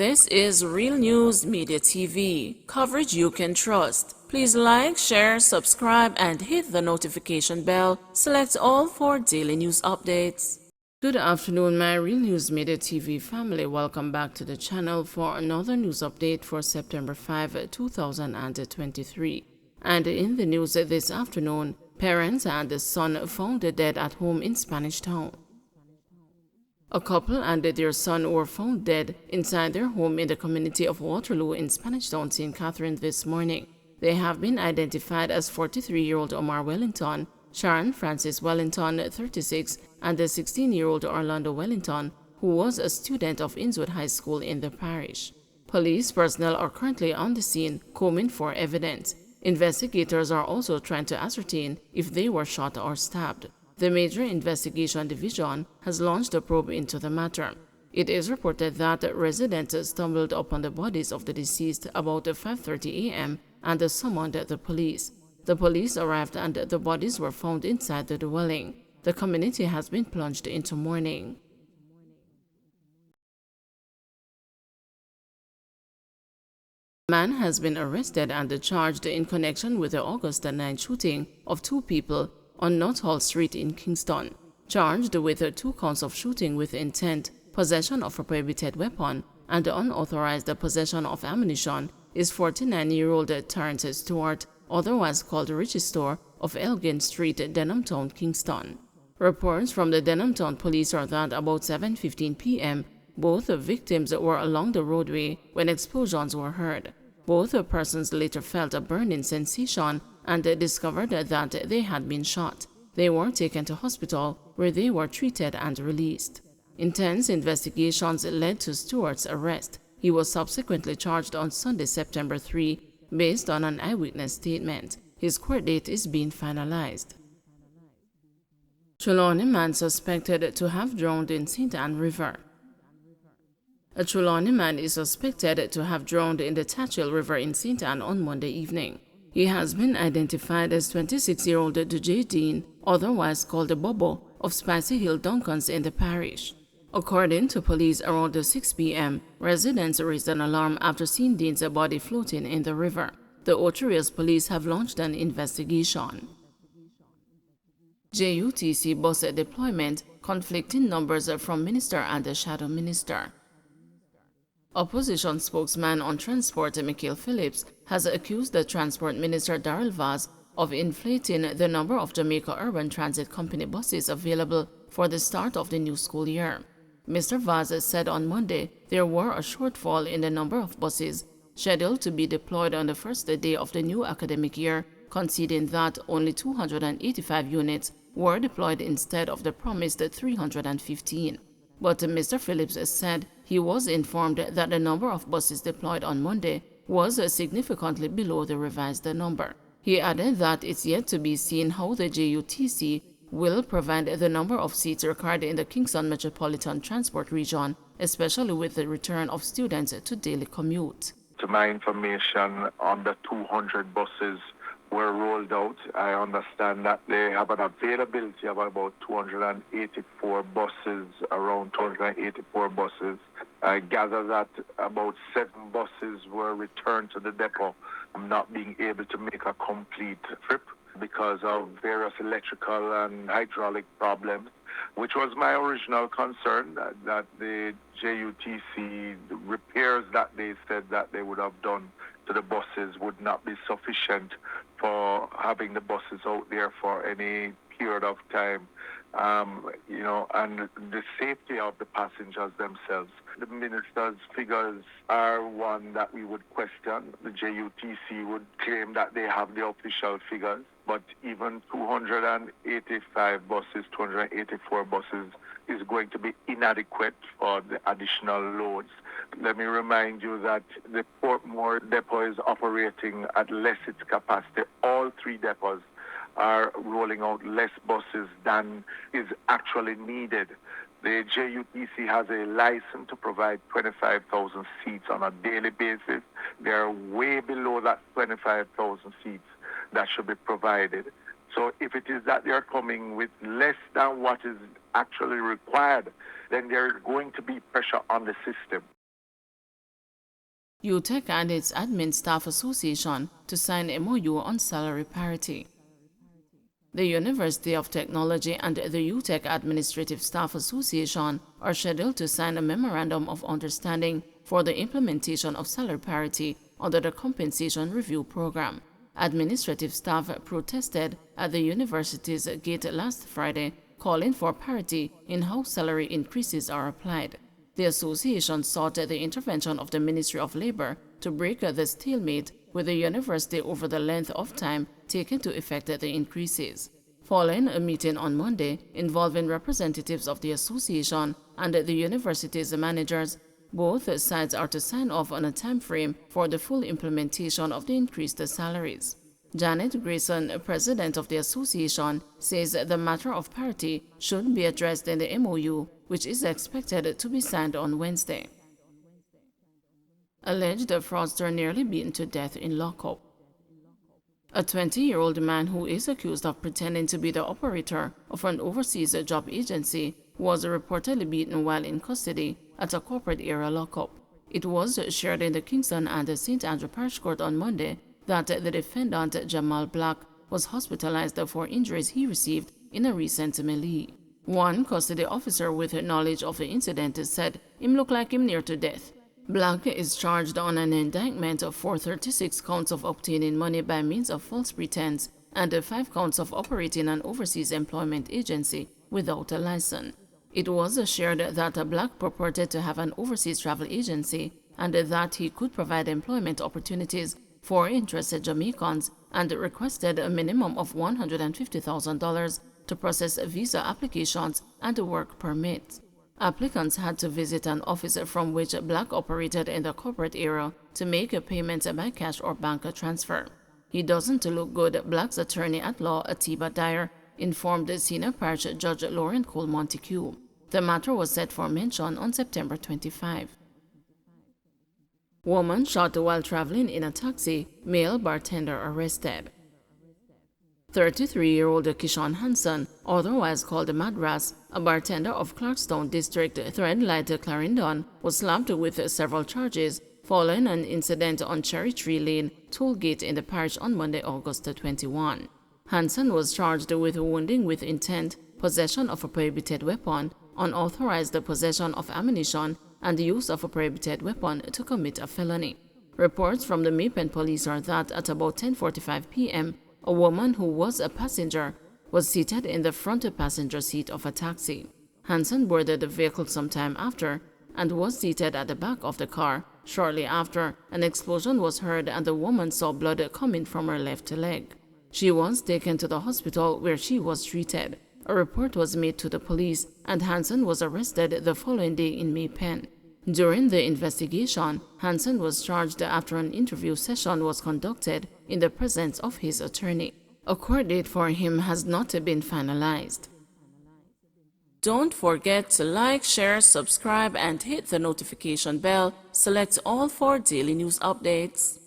This is Real News Media TV, coverage you can trust. Please like, share, subscribe, and hit the notification bell. Select all for daily news updates. Good afternoon, my Real News Media TV family. Welcome back to the channel for another news update for September 5, 2023. And in the news this afternoon, parents and son found dead at home in Spanish Town. A couple and their son were found dead inside their home in the community of Waterloo in Spanish Town, St. Catherine this morning. They have been identified as 43-year-old Omar Wellington, Sharon Francis Wellington, 36, and the 16-year-old Orlando Wellington, who was a student of Innswood High School in the parish. Police personnel are currently on the scene combing for evidence. Investigators are also trying to ascertain if they were shot or stabbed. The Major Investigation Division has launched a probe into the matter. It is reported that residents stumbled upon the bodies of the deceased about 5:30 a.m. and summoned the police. The police arrived and the bodies were found inside the dwelling. The community has been plunged into mourning. A man has been arrested and charged in connection with the August 9 shooting of two people on North Hall Street in Kingston. Charged with 2 counts of shooting with intent, possession of a prohibited weapon, and unauthorized possession of ammunition is 49-year-old Terrence Stewart, otherwise called Richie Store, of Elgin Street, Denhamtown, Kingston. Reports from the Denhamtown police are that about 7:15 p.m., both victims were along the roadway when explosions were heard. Both persons later felt a burning sensation and discovered that they had been shot. They were taken to hospital where they were treated and released. Intense investigations led to Stewart's arrest. He was subsequently charged on Sunday, September 3, based on an eyewitness statement. His court date is being finalized. Trelawney man suspected to have drowned in St. Anne River. A Trelawney man is suspected to have drowned in the Tatchell River in St. Anne on Monday evening. He has been identified as 26-year-old DJ Dean, otherwise called the Bobo, of Spicy Hill Duncans in the parish. According to police, around 6 p.m., residents raised an alarm after seeing Dean's body floating in the river. The Ocho police have launched an investigation. JUTC bus deployment, conflicting numbers from minister and shadow minister. Opposition spokesman on transport Michael Phillips has accused the Transport Minister Darrell Vaz of inflating the number of Jamaica Urban Transit Company buses available for the start of the new school year. Mr. Vaz said on Monday there were a shortfall in the number of buses scheduled to be deployed on the first day of the new academic year, conceding that only 285 units were deployed instead of the promised 315. But Mr. Phillips said he was informed that the number of buses deployed on Monday was significantly below the revised number. He added that it's yet to be seen how the JUTC will provide the number of seats required in the Kingston Metropolitan Transport Region, especially with the return of students to daily commute. To my information, under 200 buses were rolled out. I understand that they have an availability of about 284 buses, around 284 buses. I gather that about 7 buses were returned to the depot, not being able to make a complete trip because of various electrical and hydraulic problems, which was my original concern, that the JUTC repairs that they said that they would have done to the buses would not be sufficient for having the buses out there for any period of time, and the safety of the passengers themselves. The minister's figures are one that we would question. The JUTC would claim that they have the official figures, but even 285 buses, 284 buses is going to be inadequate for the additional loads. Let me remind you that the Portmore depot is operating at less its capacity. All 3 depots are rolling out less buses than is actually needed. The JUTC has a license to provide 25,000 seats on a daily basis. They are way below that 25,000 seats that should be provided. So if it is that they are coming with less than what is actually required, then there is going to be pressure on the system. UTech and its Admin Staff Association to sign MOU on salary parity. The University of Technology and the UTech Administrative Staff Association are scheduled to sign a Memorandum of Understanding for the implementation of salary parity under the Compensation Review Program. Administrative staff protested at the university's gate last Friday, calling for parity in how salary increases are applied. The association sought the intervention of the Ministry of Labor to break the stalemate with the university over the length of time taken to effect the increases. Following a meeting on Monday involving representatives of the association and the university's managers, both sides are to sign off on a time frame for the full implementation of the increased salaries. Janet Grayson, president of the association, says the matter of parity should be addressed in the MOU, which is expected to be signed on Wednesday. Alleged fraudster nearly beaten to death in lockup. A 20-year-old man who is accused of pretending to be the operator of an overseas job agency was reportedly beaten while in custody at a corporate area lockup. It was shared in the Kingston and St. Andrew Parish Court on Monday that the defendant, Jamal Black, was hospitalized for injuries he received in a recent melee. One custody officer with knowledge of the incident said him looked like him near to death. Black is charged on an indictment for 36 counts of obtaining money by means of false pretense and 5 counts of operating an overseas employment agency without a license. It was shared that Black purported to have an overseas travel agency and that he could provide employment opportunities for interested Jamaicans and requested a minimum of $150,000 to process visa applications and work permits. Applicants had to visit an office from which Black operated in the corporate area to make a payment by cash or bank transfer. He doesn't look good, Black's attorney at law, Atiba Dyer, informed the Senior Parish Judge Lauren Cole Montague. The matter was set for mention on September 25. Woman shot while traveling in a taxi, male bartender arrested. 33-year-old Kishon Hanson, otherwise called Madras, a bartender of Clarkstown District, Threadlight, Clarendon, was slapped with several charges following an incident on Cherry Tree Lane tollgate in the parish on Monday, August 21. Hanson was charged with wounding with intent, possession of a prohibited weapon, unauthorized possession of ammunition, and the use of a prohibited weapon to commit a felony. Reports from the Maypen police are that at about 10:45 p.m., a woman who was a passenger was seated in the front passenger seat of a taxi. Hanson boarded the vehicle sometime after and was seated at the back of the car. Shortly after, an explosion was heard and the woman saw blood coming from her left leg. She was taken to the hospital where she was treated. A report was made to the police and Hanson was arrested the following day in Maypen. During the investigation, Hanson was charged after an interview session was conducted in the presence of his attorney. A court date for him has not been finalized. Don't forget to like, share, subscribe, and hit the notification bell. Select all for daily news updates.